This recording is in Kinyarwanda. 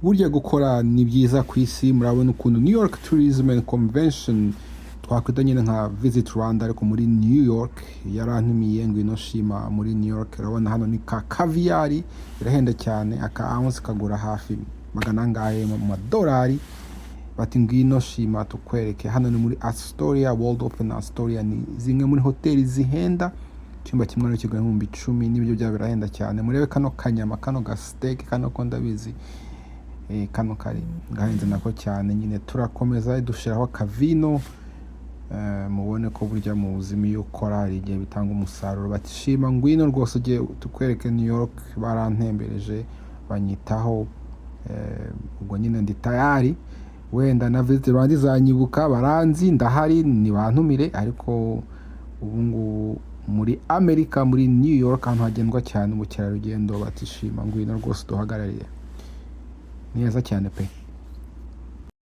burya gukora ni byiza ku isi. Murabona ukuntu New York Tourism and Convention twakwita nyine nka Visit Rwanda ariko muri New York yarantumiye ngo ino shima muri New York. Urabona hano ni ka caviar irahenda cyane, aka ounce kagura hafi magana angahe mu madolari. Bati ngwino shima tukwereke, hano ni muri Astoria, Waldorf na Astoria ni zimwe muri hoteli zihenda. Icyumba kimwe no kigura mu 10 n'ibyo bya birahenda cyane. Murebe kano kanyama, kano ga steak, kano ko ndabizi kano kari gahenze nako cyane. Nyine turakomeza dushiraho kavino, mubone ko burya mu buzima iyo ukora hari igihe bitanga umusaruro. Batishima ngwino rwose ugiye tukwereke New York, barantembereje banyitaho. Ubwo nyine ndi tayari, wenda na Visit Rwanda izanyibuka, baranzi ndahari ni bantumire. Ariko ubu muri Amerika muri New York ahantu hagendwa cyane ubukerarugendo, batishima ngwino rwose duhagarariye neza cyane pe.